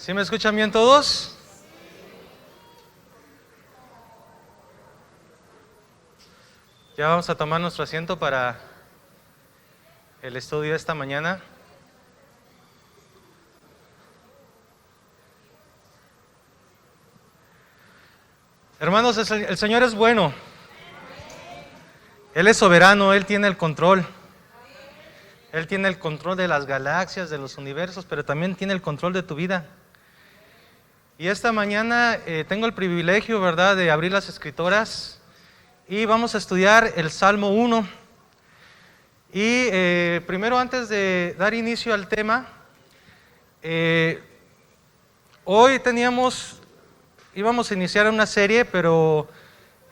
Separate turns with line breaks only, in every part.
¿Sí me escuchan bien todos? Ya vamos a tomar nuestro asiento para el estudio de esta mañana. Hermanos, el Señor es bueno. Él es soberano, Él tiene el control. Él tiene el control de las galaxias, de los universos, pero también tiene el control de tu vida. Y esta mañana tengo el privilegio, ¿verdad?, de abrir las Escrituras y vamos a estudiar el Salmo 1. Y primero, antes de dar inicio al tema, hoy íbamos a iniciar una serie, pero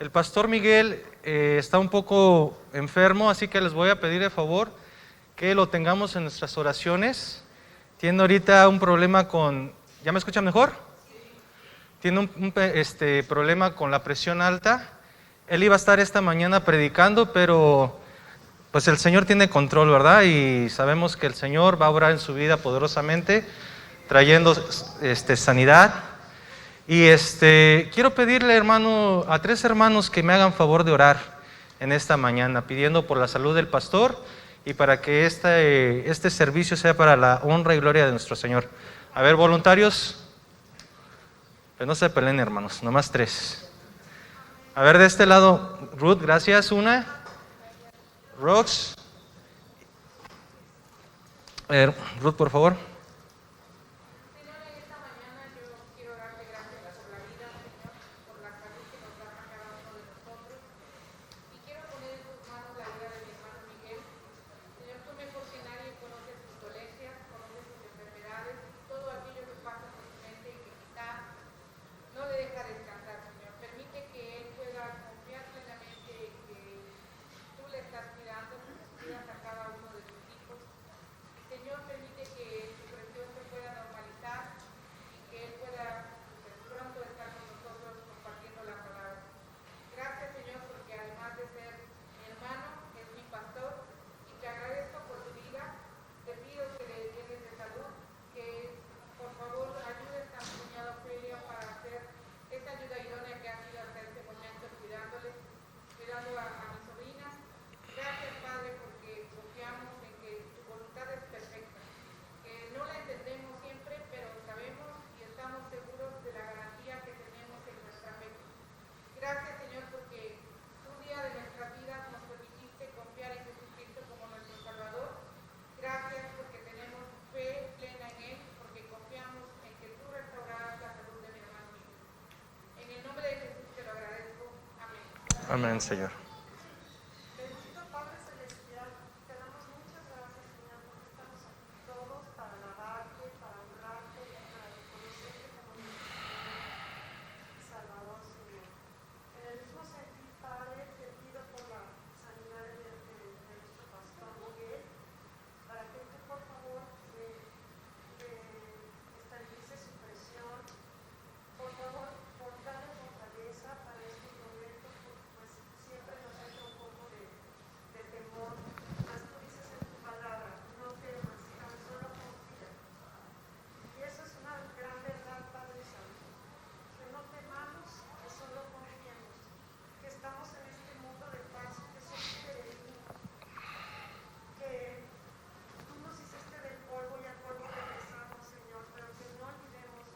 el pastor Miguel está un poco enfermo, así que les voy a pedir de favor que lo tengamos en nuestras oraciones. Tiene ahorita un problema con... ¿Ya me escuchan mejor? Tiene un problema con la presión alta. Él iba a estar esta mañana predicando, pero pues el Señor tiene control, ¿verdad? Y sabemos que el Señor va a obrar en su vida poderosamente, trayendo sanidad. Y quiero pedirle, hermano, a 3 hermanos que me hagan favor de orar en esta mañana, pidiendo por la salud del pastor y para que este servicio sea para la honra y gloria de nuestro Señor. A ver, voluntarios, pues no se peleen, hermanos, nomás 3. A ver, de este lado, Ruth, gracias, una. Rox. Ruth, por favor. Amén, Señor.
Bendito Padre Celestial, te damos muchas gracias, Señor, porque estamos aquí todos para alabarte, para honrarte, para reconocerte como nuestro Señor y Salvador, Señor. En el mismo sentir, Padre, te pido por la sanidad de nuestro pastor Miguel, para que tú, por favor, estabilice su presión. Por favor, por darle fortaleza para estos momentos, porque pues siempre nos entra un poco de temor. Mas tú dices en tu palabra, no temas, tan solo confía. Y eso es una gran verdad, Padre Santo. Que no temamos, que solo confiemos. Que estamos en este mundo de paso, que somos peregrinos. Que tú nos hiciste del polvo y al polvo regresamos, Señor, pero que no olvidemos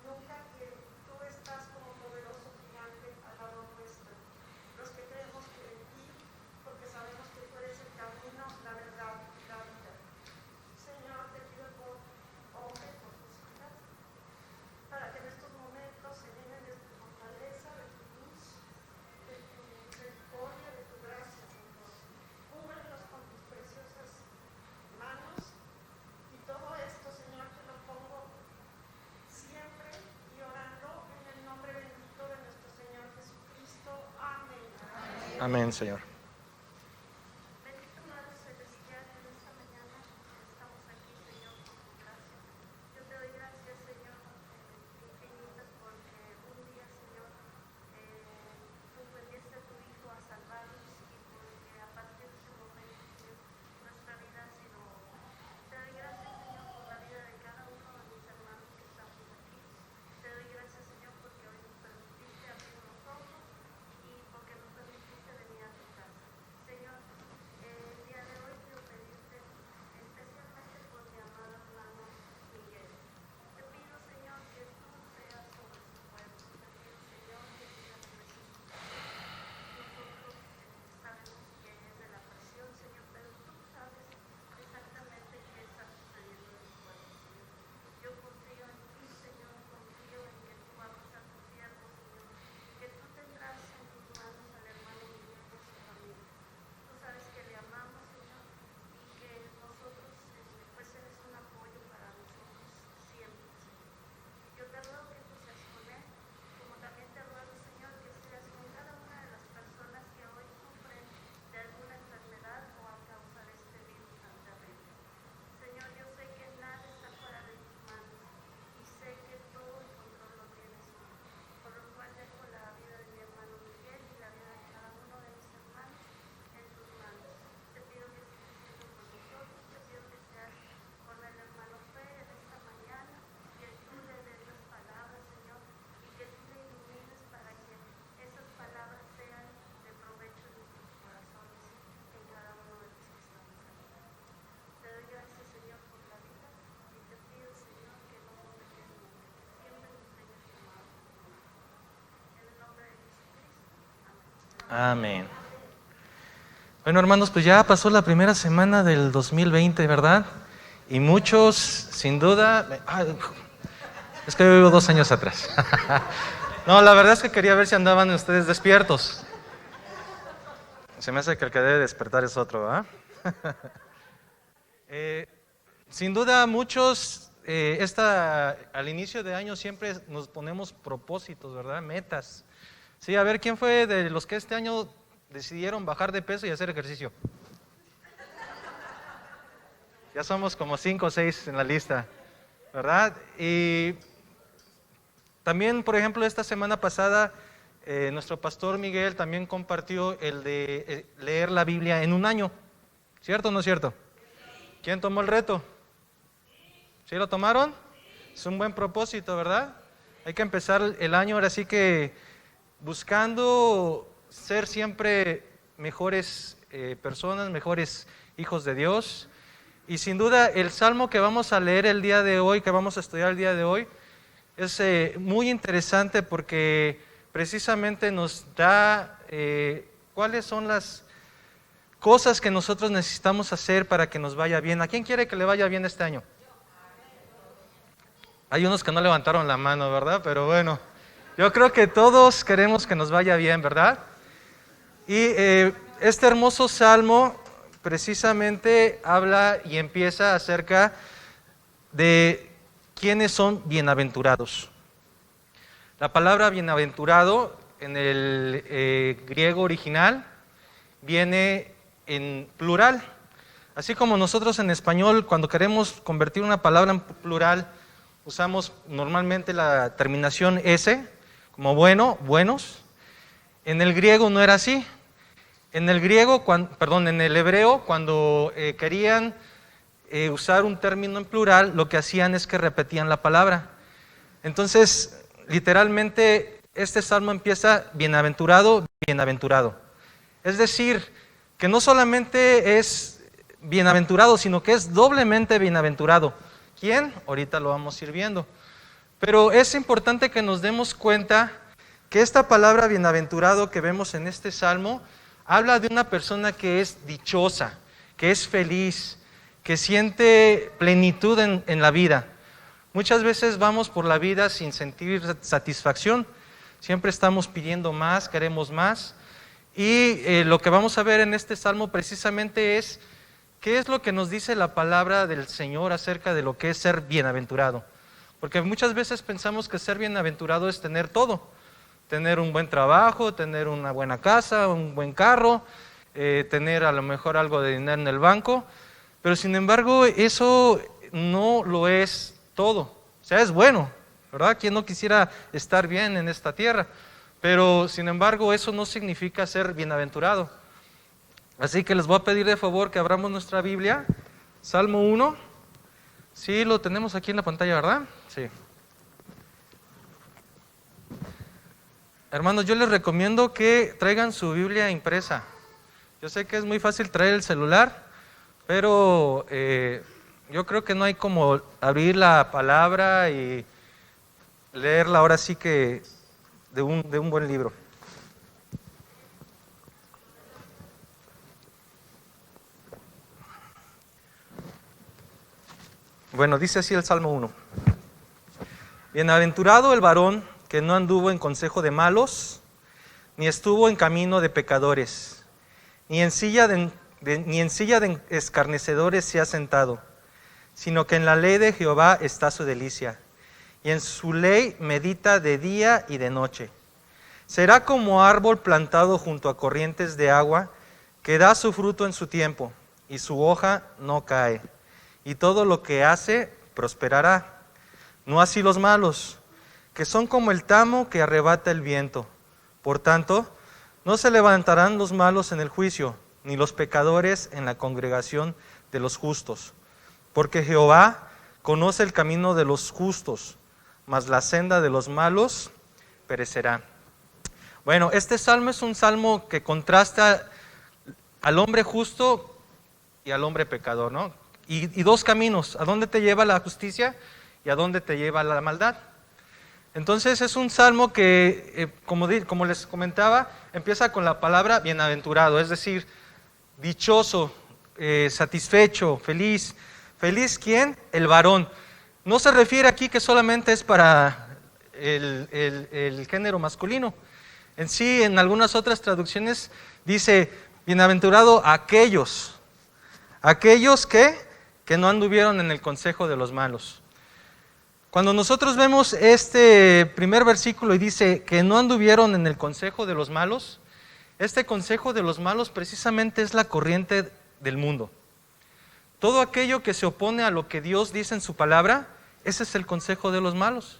nunca que tú estás como poderoso gigante al lado nuestro. Los que creemos en ti, porque sabemos que tú eres el camino, la verdad y la vida. Señor, te pido por hombre, por tus hijas, para que en estos momentos se llenen de tu fortaleza, de tu luz, de tu misericordia, de tu gracia, Señor. Cúbrelos con tus preciosas manos y todo esto, Señor, te lo pongo siempre y orando en el nombre bendito de nuestro Señor Jesucristo. Amén.
Amén, Señor.
Bendito Padre Celestial, en esta mañana estamos aquí, Señor, por tu gracia. Yo te doy gracias, Señor, infinitas, porque un día, Señor, tú enviaste a tu Hijo a salvarnos y porque a partir de ese momento, Señor, nuestra vida ha sido... Te doy gracias, Señor, por la vida de cada uno de mis hermanos que están
Amén. Bueno, hermanos, pues ya pasó la primera semana del 2020, ¿verdad? Y muchos, sin duda... es que yo vivo 2 años atrás. No, la verdad es que quería ver si andaban ustedes despiertos. Se me hace que el que debe despertar es otro, ¿verdad? Sin duda, muchos, al inicio de año siempre nos ponemos propósitos, ¿verdad? Metas. Sí, a ver, ¿quién fue de los que este año decidieron bajar de peso y hacer ejercicio? Ya somos como 5 o 6 en la lista, ¿verdad? Y también, por ejemplo, esta semana pasada, nuestro pastor Miguel también compartió el de leer la Biblia en un año. ¿Cierto o no es cierto? ¿Quién tomó el reto? ¿Sí lo tomaron? Es un buen propósito, ¿verdad? Hay que empezar el año ahora sí que buscando ser siempre mejores personas, mejores hijos de Dios. Y sin duda el salmo que vamos a leer el día de hoy, que vamos a estudiar el día de hoy, es muy interesante porque precisamente nos da cuáles son las cosas que nosotros necesitamos hacer para que nos vaya bien. ¿A quién quiere que le vaya bien este año? Hay unos que no levantaron la mano, ¿verdad? Pero bueno, yo creo que todos queremos que nos vaya bien, ¿verdad? Y este hermoso salmo precisamente habla y empieza acerca de quiénes son bienaventurados. La palabra bienaventurado en el griego original viene en plural. Así como nosotros en español, cuando queremos convertir una palabra en plural, usamos normalmente la terminación S, como bueno, buenos. En el griego no era así. En el hebreo, cuando querían usar un término en plural, lo que hacían es que repetían la palabra. Entonces, literalmente, este salmo empieza bienaventurado, bienaventurado. Es decir, que no solamente es bienaventurado, sino que es doblemente bienaventurado. ¿Quién? Ahorita lo vamos a ir viendo. Pero es importante que nos demos cuenta que esta palabra bienaventurado que vemos en este salmo habla de una persona que es dichosa, que es feliz, que siente plenitud en la vida. Muchas veces vamos por la vida sin sentir satisfacción, siempre estamos pidiendo más, queremos más. Y lo que vamos a ver en este salmo precisamente es qué es lo que nos dice la palabra del Señor acerca de lo que es ser bienaventurado. Porque muchas veces pensamos que ser bienaventurado es tener todo. Tener un buen trabajo, tener una buena casa, un buen carro, tener a lo mejor algo de dinero en el banco. Pero sin embargo, eso no lo es todo. O sea, es bueno, ¿verdad? ¿Quién no quisiera estar bien en esta tierra? Pero sin embargo, eso no significa ser bienaventurado. Así que les voy a pedir de favor que abramos nuestra Biblia, Salmo 1. Sí, lo tenemos aquí en la pantalla, ¿verdad? Sí. Hermanos, yo les recomiendo que traigan su Biblia impresa. Yo sé que es muy fácil traer el celular, pero yo creo que no hay como abrir la palabra y leerla ahora sí que de un buen libro. Bueno, dice así el Salmo 1. Bienaventurado el varón que no anduvo en consejo de malos, ni estuvo en camino de pecadores, ni en silla de escarnecedores se ha sentado, sino que en la ley de Jehová está su delicia, y en su ley medita de día y de noche. Será como árbol plantado junto a corrientes de agua, que da su fruto en su tiempo, y su hoja no cae, y todo lo que hace prosperará. No así los malos, que son como el tamo que arrebata el viento. Por tanto, no se levantarán los malos en el juicio, ni los pecadores en la congregación de los justos. Porque Jehová conoce el camino de los justos, mas la senda de los malos perecerá. Bueno, este salmo es un salmo que contrasta al hombre justo y al hombre pecador, ¿no? Y dos caminos, ¿a dónde te lleva la justicia y a dónde te lleva la maldad? Entonces es un salmo que, como les comentaba, empieza con la palabra bienaventurado, es decir, dichoso, satisfecho, feliz. ¿Feliz quién? El varón. No se refiere aquí que solamente es para el género masculino. En sí, en algunas otras traducciones dice, bienaventurado aquellos que no anduvieron en el consejo de los malos. Cuando nosotros vemos este primer versículo y dice que no anduvieron en el consejo de los malos, este consejo de los malos precisamente es la corriente del mundo. Todo aquello que se opone a lo que Dios dice en su palabra, ese es el consejo de los malos.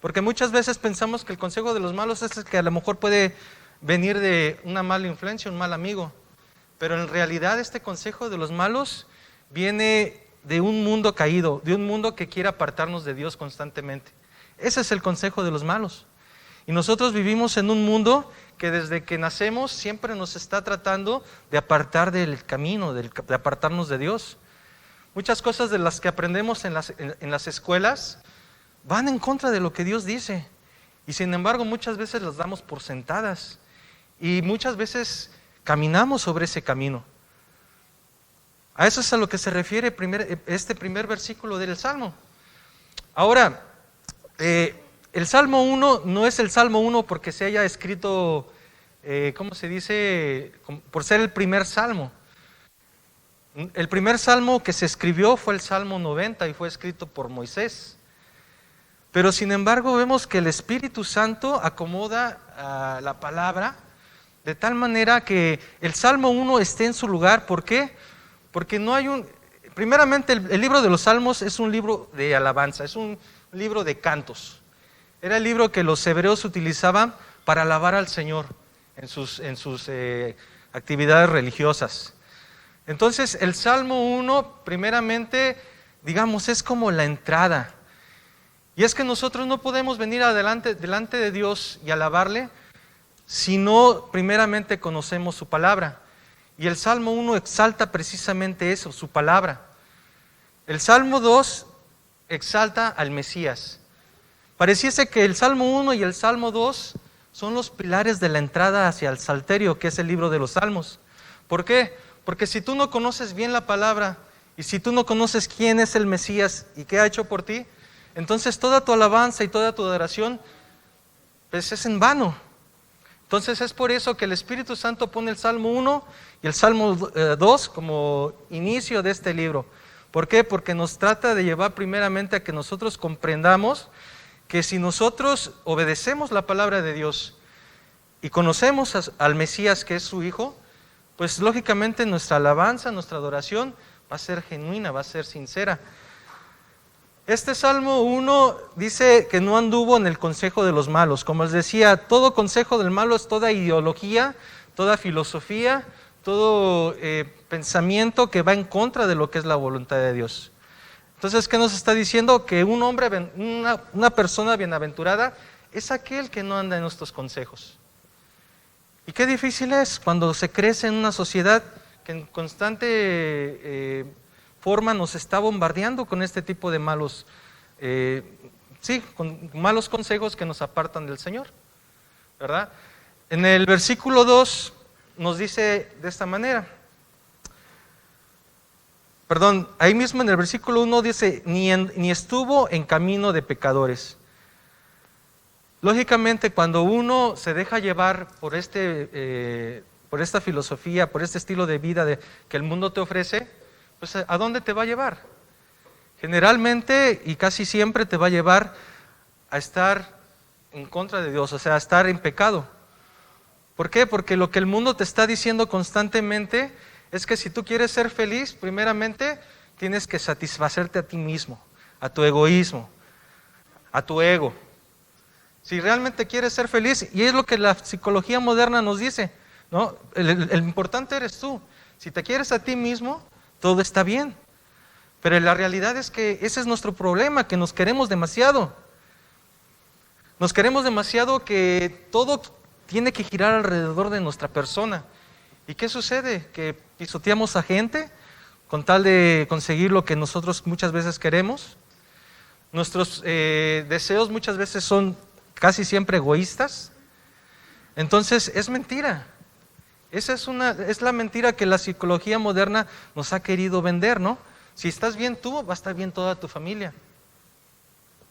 Porque muchas veces pensamos que el consejo de los malos es el que a lo mejor puede venir de una mala influencia, un mal amigo. Pero en realidad este consejo de los malos viene de un mundo caído, de un mundo que quiere apartarnos de Dios constantemente. Ese es el consejo de los malos. Y nosotros vivimos en un mundo que desde que nacemos siempre nos está tratando de apartar del camino, de apartarnos de Dios. Muchas cosas de las que aprendemos en las escuelas van en contra de lo que Dios dice. Y sin embargo muchas veces las damos por sentadas. Y muchas veces caminamos sobre ese camino. A eso es a lo que se refiere este primer versículo del Salmo. Ahora, el Salmo 1 no es el Salmo 1 porque se haya escrito, ¿cómo se dice? Por ser el primer Salmo. El primer Salmo que se escribió fue el Salmo 90 y fue escrito por Moisés. Pero sin embargo vemos que el Espíritu Santo acomoda la palabra de tal manera que el Salmo 1 esté en su lugar. ¿Por qué? Porque no hay primeramente el libro de los Salmos es un libro de alabanza, es un libro de cantos. Era el libro que los hebreos utilizaban para alabar al Señor en sus actividades religiosas. Entonces el Salmo 1 primeramente, digamos, es como la entrada. Y es que nosotros no podemos venir delante de Dios y alabarle si no primeramente conocemos su palabra. Y el Salmo 1 exalta precisamente eso, su palabra. El Salmo 2 exalta al Mesías. Pareciese que el Salmo 1 y el Salmo 2 son los pilares de la entrada hacia el Salterio, que es el libro de los Salmos. ¿Por qué? Porque si tú no conoces bien la palabra y si tú no conoces quién es el Mesías y qué ha hecho por ti, entonces toda tu alabanza y toda tu adoración pues es en vano. Entonces es por eso que el Espíritu Santo pone el Salmo 1 y el Salmo 2 como inicio de este libro. ¿Por qué? Porque nos trata de llevar primeramente a que nosotros comprendamos que si nosotros obedecemos la palabra de Dios y conocemos al Mesías que es su Hijo, pues lógicamente nuestra alabanza, nuestra adoración va a ser genuina, va a ser sincera. Este Salmo 1 dice que no anduvo en el consejo de los malos. Como les decía, todo consejo del malo es toda ideología, toda filosofía, todo pensamiento que va en contra de lo que es la voluntad de Dios. Entonces, ¿qué nos está diciendo? Que un hombre, una persona bienaventurada es aquel que no anda en estos consejos. Y qué difícil es cuando se crece en una sociedad que en constante forma nos está bombardeando con este tipo de malos, con malos consejos que nos apartan del Señor, ¿verdad? En el versículo 2 nos dice de esta manera, ahí mismo en el versículo 1 dice, ni estuvo en camino de pecadores. Lógicamente, cuando uno se deja llevar por esta filosofía, por este estilo de vida que el mundo te ofrece, pues ¿a dónde te va a llevar? Generalmente y casi siempre te va a llevar a estar en contra de Dios, o sea, a estar en pecado. ¿Por qué? Porque lo que el mundo te está diciendo constantemente es que si tú quieres ser feliz, primeramente tienes que satisfacerte a ti mismo, a tu egoísmo, a tu ego. Si realmente quieres ser feliz, y es lo que la psicología moderna nos dice, ¿no? El importante eres tú. Si te quieres a ti mismo, todo está bien. Pero la realidad es que ese es nuestro problema, que nos queremos demasiado. Nos queremos demasiado que todo tiene que girar alrededor de nuestra persona. ¿Y qué sucede? Que pisoteamos a gente con tal de conseguir lo que nosotros muchas veces queremos. Nuestros deseos muchas veces son casi siempre egoístas. Entonces es mentira. Esa es la mentira que la psicología moderna nos ha querido vender, ¿no? Si estás bien tú, va a estar bien toda tu familia.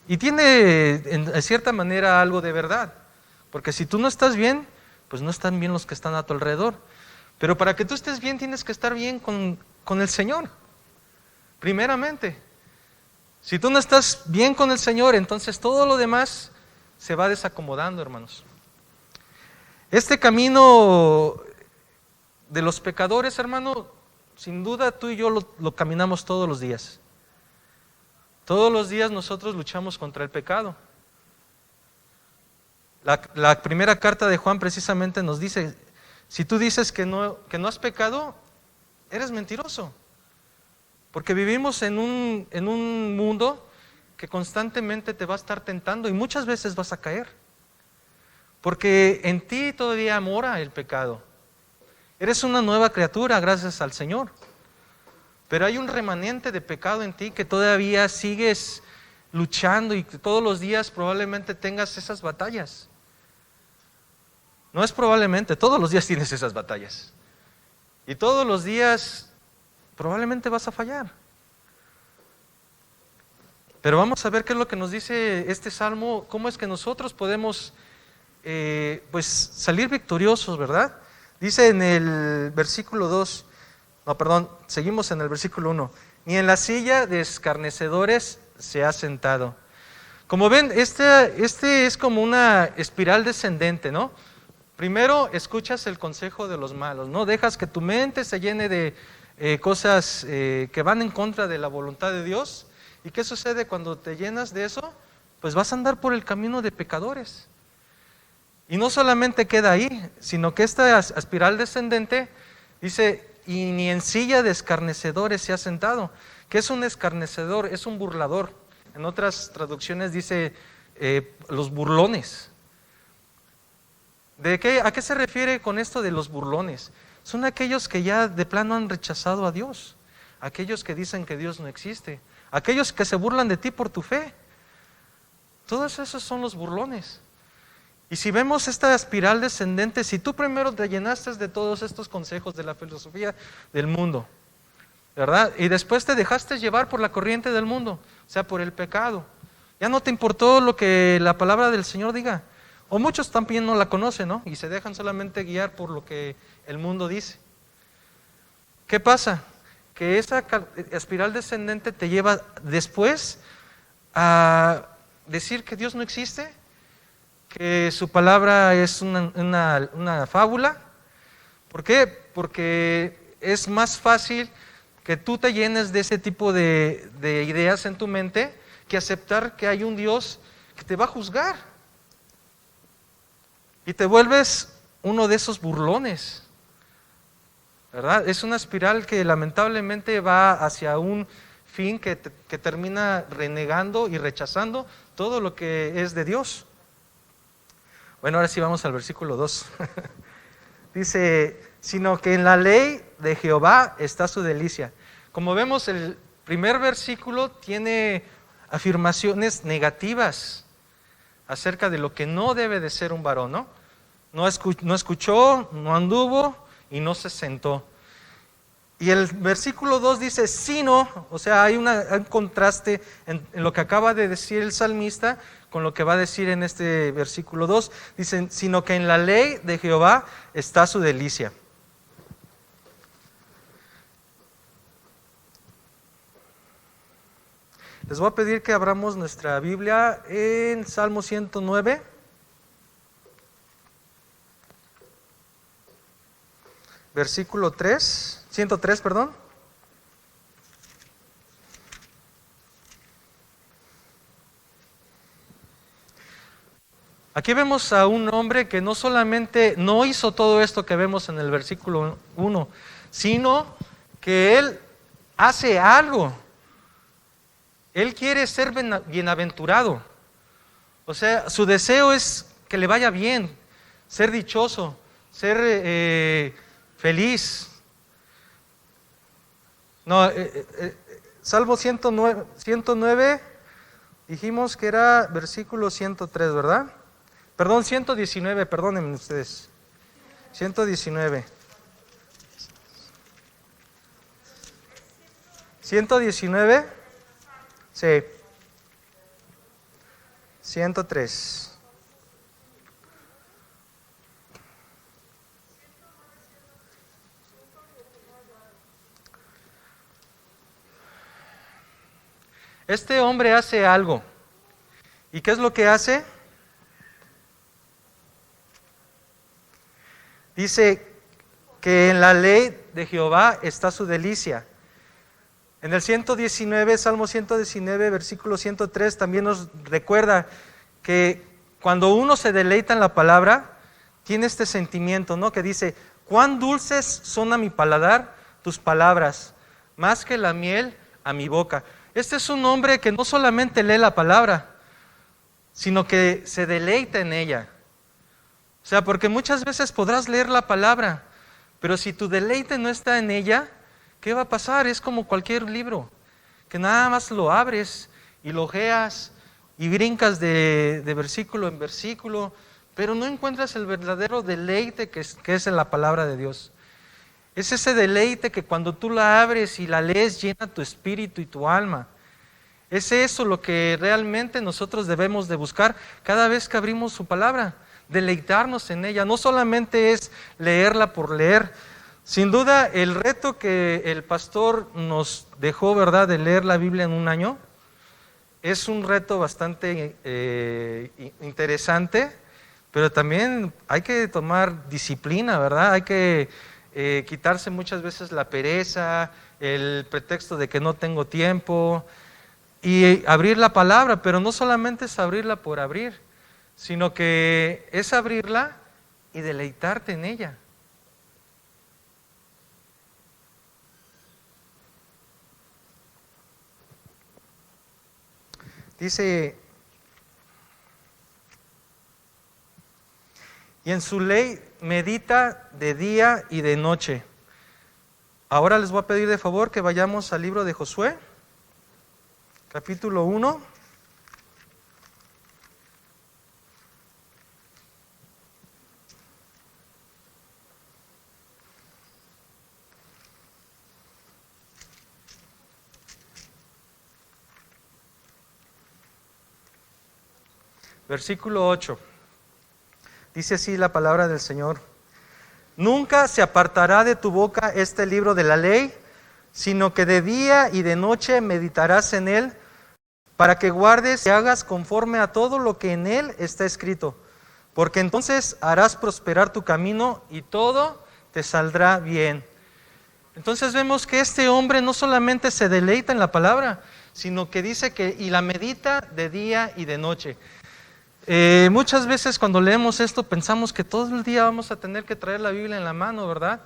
Y tiene en cierta manera algo de verdad, porque si tú no estás bien, pues no están bien los que están a tu alrededor. Pero para que tú estés bien, tienes que estar bien con el Señor, primeramente. Si tú no estás bien con el Señor, entonces todo lo demás se va desacomodando, hermanos. Este camino de los pecadores, hermano, sin duda tú y yo lo caminamos todos los días. Todos los días nosotros luchamos contra el pecado. La primera carta de Juan precisamente nos dice, si tú dices que no has pecado, eres mentiroso. Porque vivimos en un mundo que constantemente te va a estar tentando y muchas veces vas a caer. Porque en ti todavía mora el pecado. Eres una nueva criatura gracias al Señor. Pero hay un remanente de pecado en ti que todavía sigues luchando y que todos los días probablemente tengas esas batallas. No es probablemente, todos los días tienes esas batallas. Y todos los días probablemente vas a fallar. Pero vamos a ver qué es lo que nos dice este salmo, cómo es que nosotros podemos pues salir victoriosos, ¿verdad? Dice en el versículo 2, seguimos en el versículo 1. Ni en la silla de escarnecedores se ha sentado. Como ven, este es como una espiral descendente, ¿no? Primero escuchas el consejo de los malos, ¿no? Dejas que tu mente se llene de cosas que van en contra de la voluntad de Dios. ¿Y qué sucede cuando te llenas de eso? Pues vas a andar por el camino de pecadores. Y no solamente queda ahí, sino que esta espiral descendente dice, y ni en silla de escarnecedores se ha sentado. ¿Qué es un escarnecedor? Es un burlador. En otras traducciones dice los burlones. ¿A qué se refiere con esto de los burlones? Son aquellos que ya de plano han rechazado a Dios, aquellos que dicen que Dios no existe, aquellos que se burlan de ti por tu fe. Todos esos son los burlones. Y si vemos esta espiral descendente, si tú primero te llenaste de todos estos consejos de la filosofía del mundo, ¿verdad? Y después te dejaste llevar por la corriente del mundo, o sea, por el pecado. Ya no te importó lo que la palabra del Señor diga. O muchos también no la conocen, ¿no? Y se dejan solamente guiar por lo que el mundo dice. ¿Qué pasa? Que esa espiral descendente te lleva después a decir que Dios no existe, que su palabra es una fábula. ¿Por qué? Porque es más fácil que tú te llenes de ese tipo de ideas en tu mente que aceptar que hay un Dios que te va a juzgar. Y te vuelves uno de esos burlones, ¿verdad? Es una espiral que lamentablemente va hacia un fin que termina renegando y rechazando todo lo que es de Dios. Bueno, ahora sí vamos al versículo 2. Dice, sino que en la ley de Jehová está su delicia. Como vemos, el primer versículo tiene afirmaciones negativas acerca de lo que no debe de ser un varón, ¿no? No escuchó, no anduvo y no se sentó. Y el versículo 2 dice, sino, o sea, hay un contraste en lo que acaba de decir el salmista con lo que va a decir en este versículo 2. Dicen, sino que en la ley de Jehová está su delicia. Les voy a pedir que abramos nuestra Biblia en Salmo 109. Versículo 103, perdón. Aquí vemos a un hombre que no solamente no hizo todo esto que vemos en el versículo 1, sino que él hace algo. Él quiere ser bienaventurado. O sea, su deseo es que le vaya bien, ser dichoso, ser feliz. No, Salmo 109, dijimos que era versículo 103, ¿verdad? Perdón, 119, perdónenme ustedes. 119. 119. Sí. 103. Este hombre hace algo. ¿Y qué es lo que hace? Dice que en la ley de Jehová está su delicia. En el 119, Salmo 119, versículo 103, también nos recuerda que cuando uno se deleita en la palabra, tiene este sentimiento, ¿no? Que dice, cuán dulces son a mi paladar tus palabras, más que la miel a mi boca. Este es un hombre que no solamente lee la palabra, sino que se deleita en ella. O sea, porque muchas veces podrás leer la palabra, pero si tu deleite no está en ella, ¿qué va a pasar? Es como cualquier libro, que nada más lo abres y lo ojeas y brincas de versículo en versículo, pero no encuentras el verdadero deleite que es en la palabra de Dios. Es ese deleite que cuando tú la abres y la lees llena tu espíritu y tu alma. Es eso lo que realmente nosotros debemos de buscar cada vez que abrimos su palabra, deleitarnos en ella. No solamente es leerla por leer. Sin duda, el reto que el pastor nos dejó, ¿verdad?, de leer la Biblia en un año, es un reto bastante interesante, pero también hay que tomar disciplina, ¿verdad? Hay que quitarse muchas veces la pereza, el pretexto de que no tengo tiempo, y abrir la palabra, pero no solamente es abrirla por abrir, sino que es abrirla y deleitarte en ella. Dice, y en su ley medita de día y de noche. Ahora les voy a pedir de favor que vayamos al libro de Josué, capítulo 1. Versículo 8. Dice así la palabra del Señor. Nunca se apartará de tu boca este libro de la ley, sino que de día y de noche meditarás en él, para que guardes y hagas conforme a todo lo que en él está escrito, porque entonces harás prosperar tu camino y todo te saldrá bien. Entonces vemos que este hombre no solamente se deleita en la palabra, sino que dice que y la medita de día y de noche. Muchas veces cuando leemos esto pensamos que todo el día vamos a tener que traer la Biblia en la mano, ¿verdad?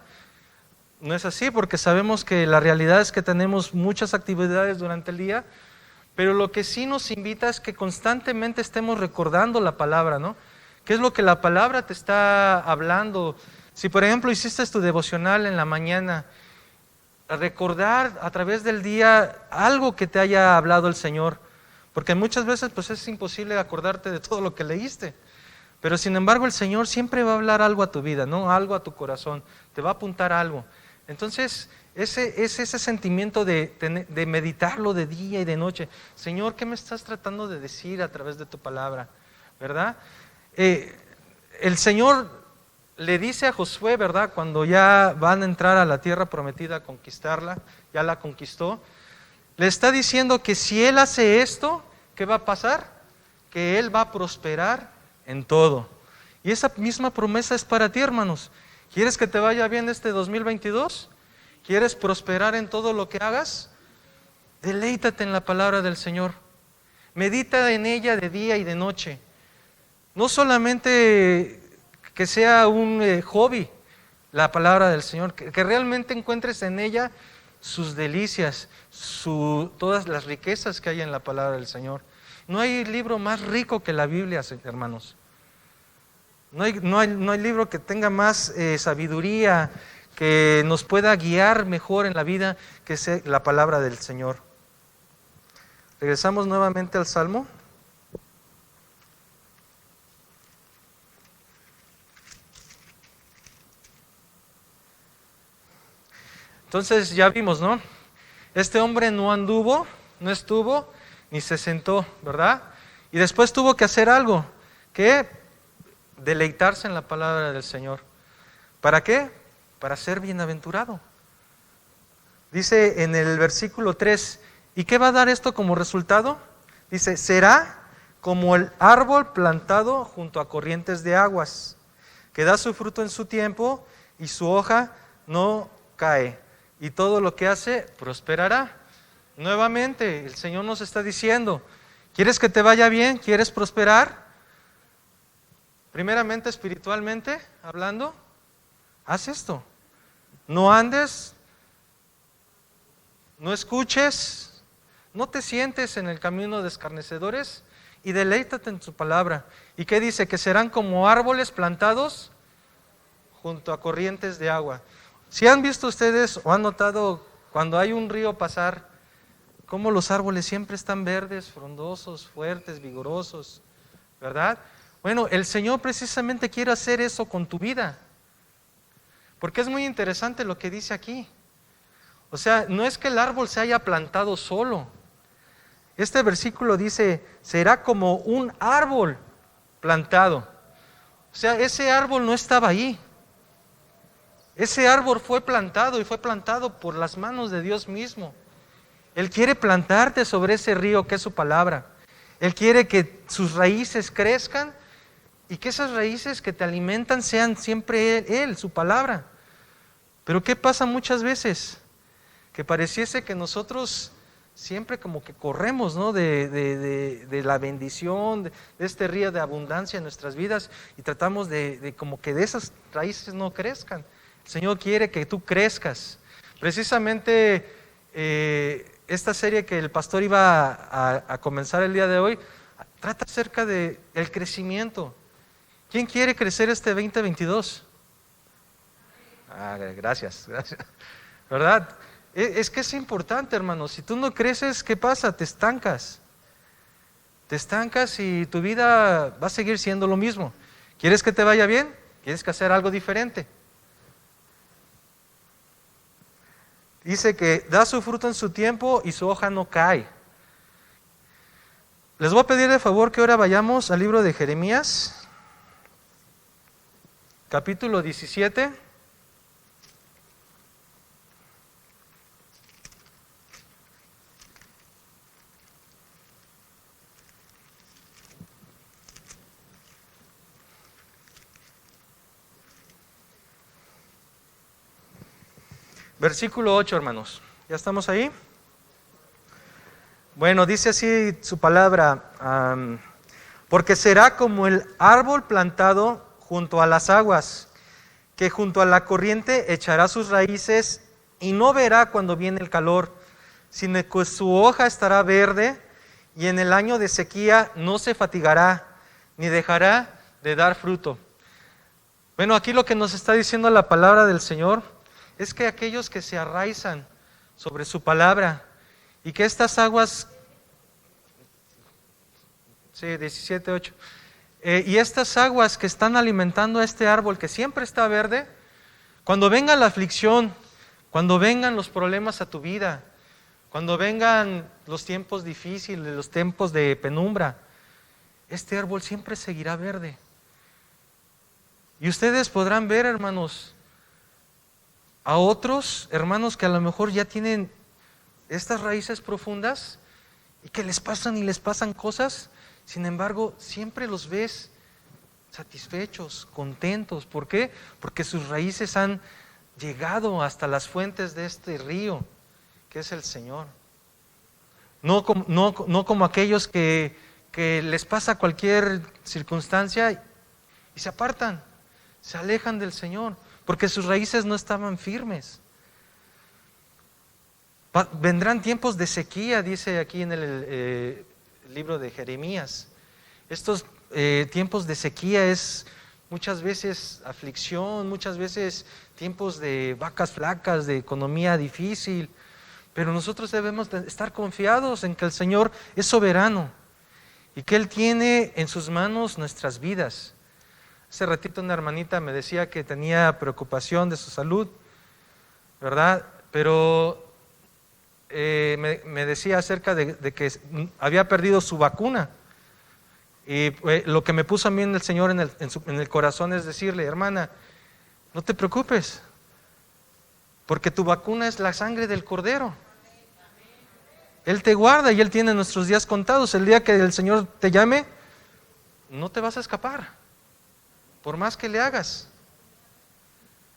No es así, porque sabemos que la realidad es que tenemos muchas actividades durante el día, pero lo que sí nos invita es que constantemente estemos recordando la palabra, ¿no? ¿Qué es lo que la palabra te está hablando? Si por ejemplo hiciste tu devocional en la mañana, recordar a través del día algo que te haya hablado el Señor, porque muchas veces pues es imposible acordarte de todo lo que leíste, pero sin embargo el Señor siempre va a hablar algo a tu vida, ¿no? Algo a tu corazón, te va a apuntar algo. Entonces ese sentimiento de meditarlo de día y de noche. Señor, ¿qué me estás tratando de decir a través de tu palabra? ¿Verdad? El Señor le dice a Josué, ¿verdad?, cuando ya van a entrar a la tierra prometida a conquistarla, ya la conquistó, le está diciendo que si él hace esto, ¿qué va a pasar? Que él va a prosperar en todo. Y esa misma promesa es para ti, hermanos. ¿Quieres que te vaya bien este 2022? ¿Quieres prosperar en todo lo que hagas? Deleítate en la palabra del Señor. Medita en ella de día y de noche. No solamente que sea un hobby la palabra del Señor, que realmente encuentres en ella sus delicias, todas las riquezas que hay en la palabra del Señor. No hay libro más rico que la Biblia, hermanos. No hay libro que tenga más sabiduría, que nos pueda guiar mejor en la vida que sea la palabra del Señor. Regresamos nuevamente al Salmo. Entonces ya vimos, ¿no? Este hombre no anduvo, no estuvo, ni se sentó, ¿verdad? Y después tuvo que hacer algo, que deleitarse en la palabra del Señor. ¿Para qué? Para ser bienaventurado. Dice en el versículo 3, ¿y qué va a dar esto como resultado? Dice, será como el árbol plantado junto a corrientes de aguas, que da su fruto en su tiempo y su hoja no cae, y todo lo que hace prosperará. Nuevamente, el Señor nos está diciendo, ¿quieres que te vaya bien? ¿Quieres prosperar? Primeramente, espiritualmente hablando, haz esto. No andes, no escuches, no te sientes en el camino de escarnecedores y deleítate en su palabra. ¿Y qué dice? Que serán como árboles plantados junto a corrientes de agua. ¿Si han visto ustedes o han notado cuando hay un río pasar, cómo los árboles siempre están verdes, frondosos, fuertes, vigorosos, ¿verdad? Bueno, el Señor precisamente quiere hacer eso con tu vida, porque es muy interesante lo que dice aquí. O sea, no es que el árbol se haya plantado solo. Este versículo dice, será como un árbol plantado. O sea, ese árbol no estaba ahí. Ese árbol fue plantado y fue plantado por las manos de Dios mismo. Él quiere plantarte sobre ese río que es su palabra. Él quiere que sus raíces crezcan y que esas raíces que te alimentan sean siempre Él, su palabra. Pero ¿qué pasa muchas veces? Que pareciese que nosotros siempre como que corremos, ¿no? de la bendición, de este río de abundancia en nuestras vidas y tratamos de como que de esas raíces no crezcan. El Señor quiere que tú crezcas. Precisamente esta serie que el pastor iba a comenzar el día de hoy trata acerca del crecimiento. ¿Quién quiere crecer este 2022? Gracias. ¿Verdad? Es que es importante, hermanos. Si tú no creces, ¿qué pasa? Te estancas. Te estancas y tu vida va a seguir siendo lo mismo. ¿Quieres que te vaya bien? ¿Quieres que hacer algo diferente? Dice que da su fruto en su tiempo y su hoja no cae. Les voy a pedir de favor que ahora vayamos al libro de Jeremías, capítulo 17. Versículo 8, hermanos. ¿Ya estamos ahí? Bueno, dice así su palabra, porque será como el árbol plantado junto a las aguas, que junto a la corriente echará sus raíces y no verá cuando viene el calor, sino que su hoja estará verde y en el año de sequía no se fatigará, ni dejará de dar fruto. Bueno, aquí lo que nos está diciendo la palabra del Señor es que aquellos que se arraizan sobre su palabra y que estas aguas, 17:8, y estas aguas que están alimentando a este árbol que siempre está verde, cuando venga la aflicción, cuando vengan los problemas a tu vida, cuando vengan los tiempos difíciles, los tiempos de penumbra, este árbol siempre seguirá verde. Y ustedes podrán ver, hermanos, a otros hermanos que a lo mejor ya tienen estas raíces profundas y que les pasan cosas, sin embargo, siempre los ves satisfechos, contentos. ¿Por qué? Porque sus raíces han llegado hasta las fuentes de este río, que es el Señor. No como aquellos que les pasa cualquier circunstancia y se apartan, se alejan del Señor, porque sus raíces no estaban firmes. Vendrán tiempos de sequía, dice aquí en el libro de Jeremías. Estos tiempos de sequía es muchas veces aflicción, muchas veces tiempos de vacas flacas, de economía difícil, pero nosotros debemos estar confiados en que el Señor es soberano y que Él tiene en sus manos nuestras vidas. Hace ratito una hermanita me decía que tenía preocupación de su salud, ¿verdad? pero me decía acerca de que había perdido su vacuna. Y lo que me puso a mí en el Señor en el corazón es decirle: hermana, no te preocupes, porque tu vacuna es la sangre del Cordero. Él te guarda y Él tiene nuestros días contados. El día que el Señor te llame, no te vas a escapar, por más que le hagas.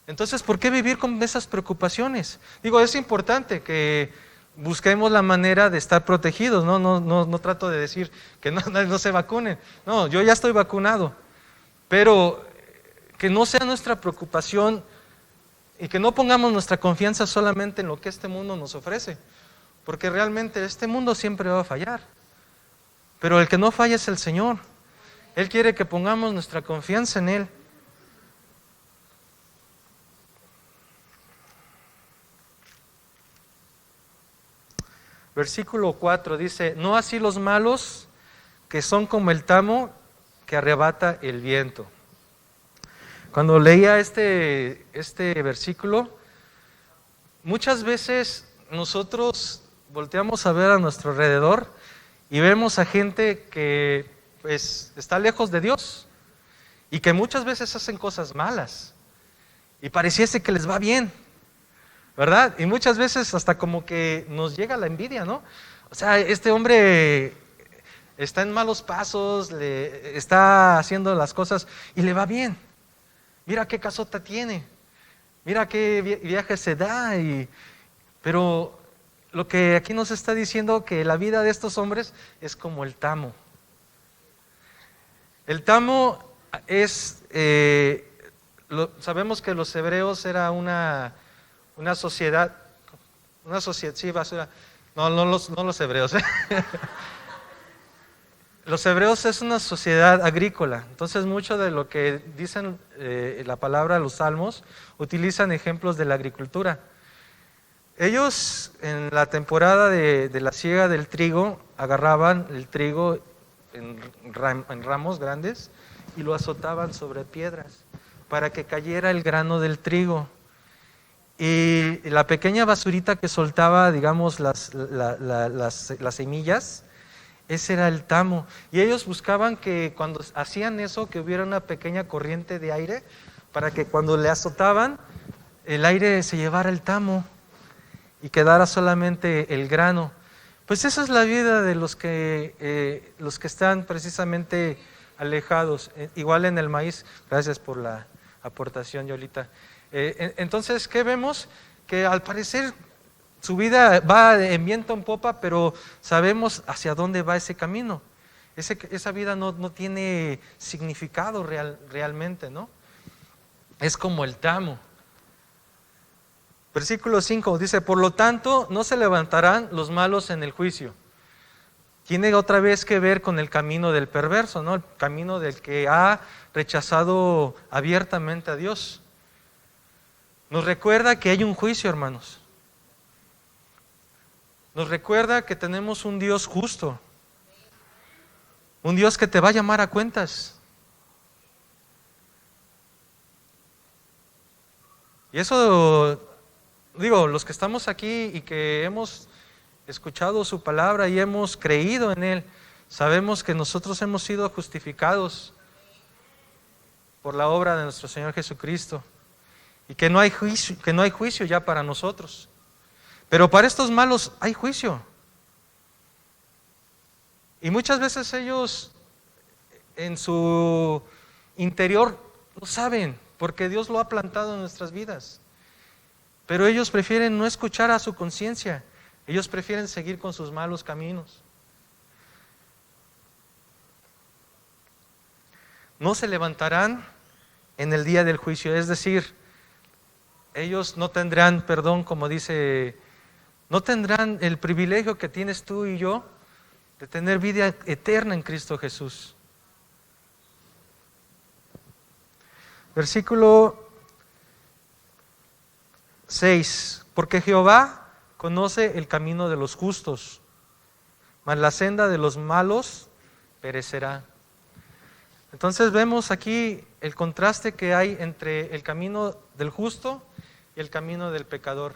Entonces, ¿por qué vivir con esas preocupaciones? Digo, es importante que busquemos la manera de estar protegidos, no trato de decir que no se vacunen. No, yo ya estoy vacunado, pero que no sea nuestra preocupación y que no pongamos nuestra confianza solamente en lo que este mundo nos ofrece, porque realmente este mundo siempre va a fallar, pero el que no falla es el Señor. Él quiere que pongamos nuestra confianza en Él. Versículo 4 dice: no así los malos, que son como el tamo que arrebata el viento. Cuando leía este versículo, muchas veces nosotros volteamos a ver a nuestro alrededor y vemos a gente que pues está lejos de Dios y que muchas veces hacen cosas malas y pareciese que les va bien, ¿verdad? Y muchas veces hasta como que nos llega la envidia, ¿no? O sea, este hombre está en malos pasos, está haciendo las cosas y le va bien. Mira qué casota tiene, mira qué viaje se da. Pero lo que aquí nos está diciendo que la vida de estos hombres es como el tamo. El tamo es, sabemos que los hebreos era una sociedad, sí, basura. No los hebreos. Los hebreos es una sociedad agrícola, entonces mucho de lo que dicen la palabra, los salmos, utilizan ejemplos de la agricultura. Ellos en la temporada de la siega del trigo, agarraban el trigo en ramos grandes y lo azotaban sobre piedras para que cayera el grano del trigo. Y la pequeña basurita que soltaba, digamos, las semillas, ese era el tamo. Y ellos buscaban que cuando hacían eso, que hubiera una pequeña corriente de aire, para que cuando le azotaban, el aire se llevara el tamo y quedara solamente el grano. Pues esa es la vida de los que están precisamente alejados. Igual en el maíz. Gracias por la aportación, Yolita. Entonces, ¿qué vemos? Que al parecer su vida va en viento en popa, pero sabemos hacia dónde va ese camino. Esa vida no tiene significado realmente, ¿no? Es como el tamo. Versículo 5 dice: por lo tanto, no se levantarán los malos en el juicio. Tiene otra vez que ver con el camino del perverso, ¿no? El camino del que ha rechazado abiertamente a Dios. Nos recuerda que hay un juicio, hermanos. Nos recuerda que tenemos un Dios justo, un Dios que te va a llamar a cuentas. Y eso, digo, los que estamos aquí y que hemos escuchado su palabra y hemos creído en Él, sabemos que nosotros hemos sido justificados por la obra de nuestro Señor Jesucristo y que no hay juicio ya para nosotros. Pero para estos malos hay juicio. Y muchas veces ellos en su interior lo saben, porque Dios lo ha plantado en nuestras vidas. Pero ellos prefieren no escuchar a su conciencia. Ellos prefieren seguir con sus malos caminos. No se levantarán en el día del juicio, es decir, ellos no tendrán perdón, como dice, no tendrán el privilegio que tienes tú y yo de tener vida eterna en Cristo Jesús. Versículo 6: porque Jehová conoce el camino de los justos, mas la senda de los malos perecerá. Entonces vemos aquí el contraste que hay entre el camino del justo y el camino del pecador.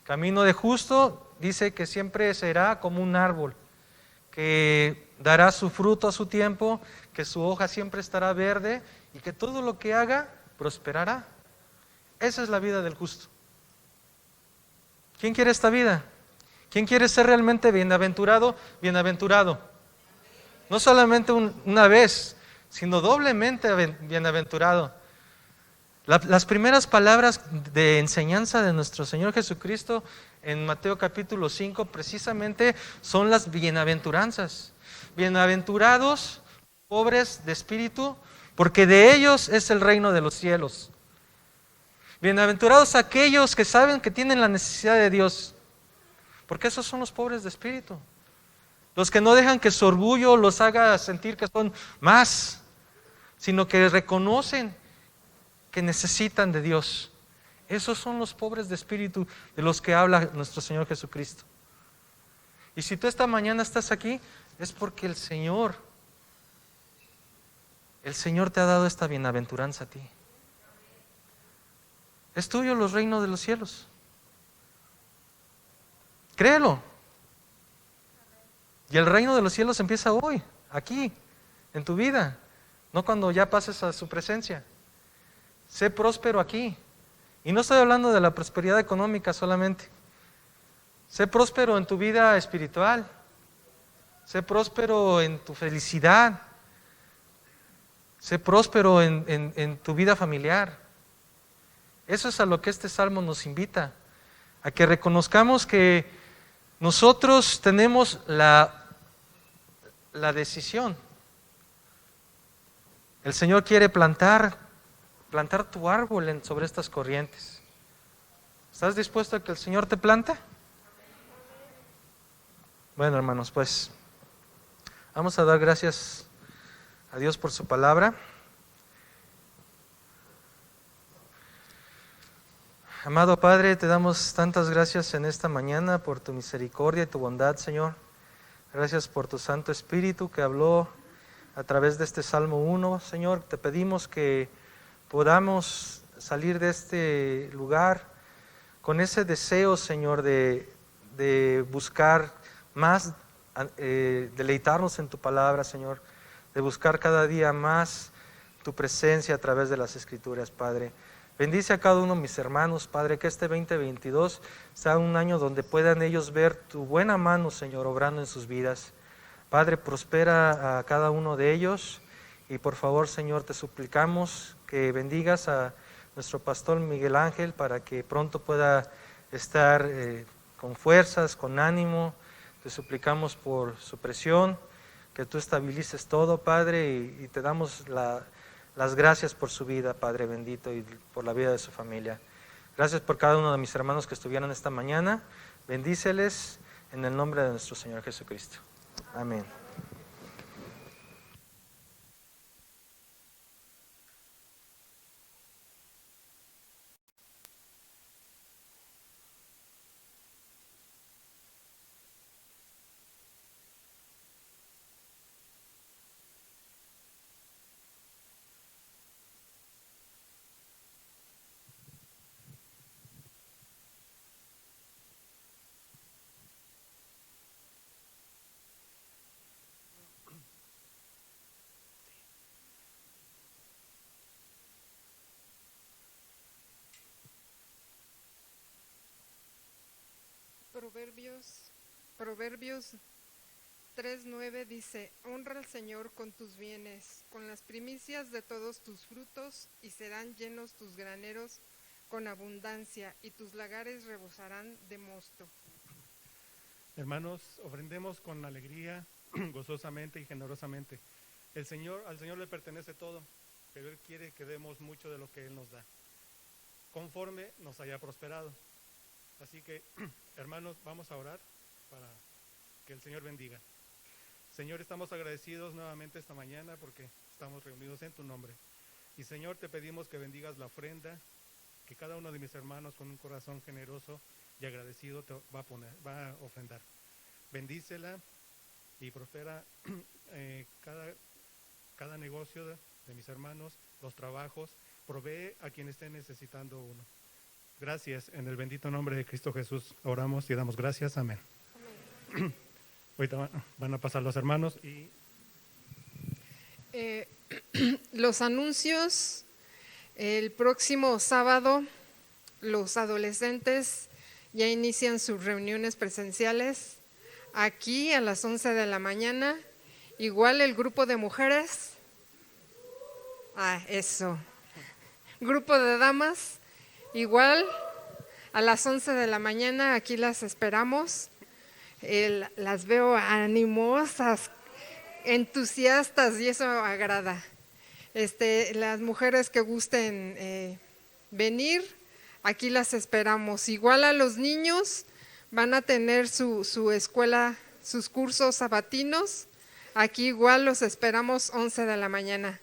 Camino de justo dice que siempre será como un árbol, que dará su fruto a su tiempo, que su hoja siempre estará verde y que todo lo que haga prosperará. Esa es la vida del justo. ¿Quién quiere esta vida? ¿Quién quiere ser realmente bienaventurado? Bienaventurado. No solamente una vez, sino doblemente bienaventurado. Las primeras palabras de enseñanza de nuestro Señor Jesucristo en Mateo capítulo 5 precisamente son las bienaventuranzas. Bienaventurados, pobres de espíritu, porque de ellos es el reino de los cielos. Bienaventurados aquellos que saben que tienen la necesidad de Dios, porque esos son los pobres de espíritu. Los que no dejan que su orgullo los haga sentir que son más, sino que reconocen que necesitan de Dios. Esos son los pobres de espíritu de los que habla nuestro Señor Jesucristo. Y si tú esta mañana estás aquí, es porque el Señor te ha dado esta bienaventuranza a ti. Es tuyo los reinos de los cielos. Créelo. Y el reino de los cielos empieza hoy, aquí, en tu vida, no cuando ya pases a su presencia. Sé próspero aquí. Y no estoy hablando de la prosperidad económica solamente. Sé próspero en tu vida espiritual. Sé próspero en tu felicidad. Sé próspero en tu vida familiar. Eso es a lo que este salmo nos invita. A que reconozcamos que nosotros tenemos la decisión. El Señor quiere plantar tu árbol sobre estas corrientes. ¿Estás dispuesto a que el Señor te plante? Bueno, hermanos, pues vamos a dar gracias a Dios por su palabra. Amado Padre, te damos tantas gracias en esta mañana por tu misericordia y tu bondad, Señor. Gracias por tu Santo Espíritu que habló a través de este Salmo 1, Señor. Te pedimos que podamos salir de este lugar con ese deseo, Señor, de buscar más, deleitarnos en tu palabra, Señor, de buscar cada día más tu presencia a través de las Escrituras, Padre. Bendice a cada uno de mis hermanos, Padre, que este 2022 sea un año donde puedan ellos ver tu buena mano, Señor, obrando en sus vidas. Padre, prospera a cada uno de ellos y por favor, Señor, te suplicamos que bendigas a nuestro pastor Miguel Ángel para que pronto pueda estar con fuerzas, con ánimo. Te suplicamos por su presión, que tú estabilices todo, Padre, y te damos las gracias por su vida, Padre bendito, y por la vida de su familia. Gracias por cada uno de mis hermanos que estuvieron esta mañana. Bendíceles en el nombre de nuestro Señor Jesucristo. Amén.
Proverbios 3:9 dice: honra al Señor con tus bienes, con las primicias de todos tus frutos, y serán llenos tus graneros con abundancia, y tus lagares rebosarán de mosto.
Hermanos, ofrendemos con alegría, gozosamente y generosamente. Al Señor le pertenece todo, pero Él quiere que demos mucho de lo que Él nos da, conforme nos haya prosperado. Así que, hermanos, vamos a orar para que el Señor bendiga. Señor, estamos agradecidos nuevamente esta mañana porque estamos reunidos en tu nombre. Y Señor, te pedimos que bendigas la ofrenda, que cada uno de mis hermanos con un corazón generoso y agradecido te va a ofrendar. Bendícela y prospera cada negocio de mis hermanos, los trabajos, provee a quien esté necesitando uno. Gracias. En el bendito nombre de Cristo Jesús oramos y damos gracias. Amén. Ahorita van a pasar los hermanos y
Los anuncios, el próximo sábado los adolescentes ya inician sus reuniones presenciales aquí a las 11 de la mañana. Igual el grupo de mujeres, eso, grupo de damas, igual a las 11 de la mañana aquí las esperamos. Las veo animosas, entusiastas y eso agrada. Las mujeres que gusten venir, aquí las esperamos. Igual a los niños van a tener su escuela, sus cursos sabatinos. Aquí igual los esperamos 11 de la mañana.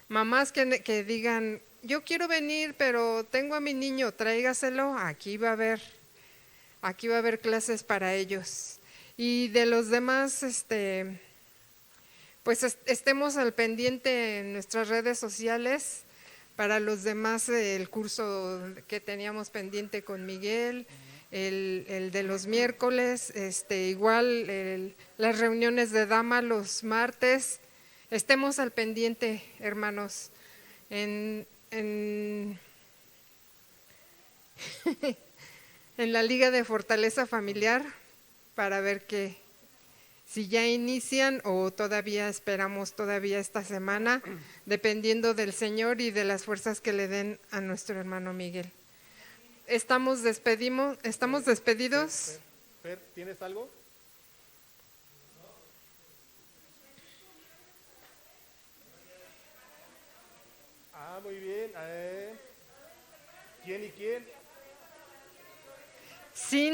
Mamás que digan, yo quiero venir, pero tengo a mi niño, tráigaselo, aquí va a haber clases para ellos. Y de los demás, pues estemos al pendiente en nuestras redes sociales. Para los demás, el curso que teníamos pendiente con Miguel, el de los miércoles, igual las reuniones de dama los martes. Estemos al pendiente, hermanos, en en la Liga de Fortaleza Familiar, para ver si ya inician o todavía esperamos todavía esta semana, dependiendo del Señor y de las fuerzas que le den a nuestro hermano Miguel. Estamos despedidos.
Fer, ¿tienes algo? Muy bien. ¿Quién y quién?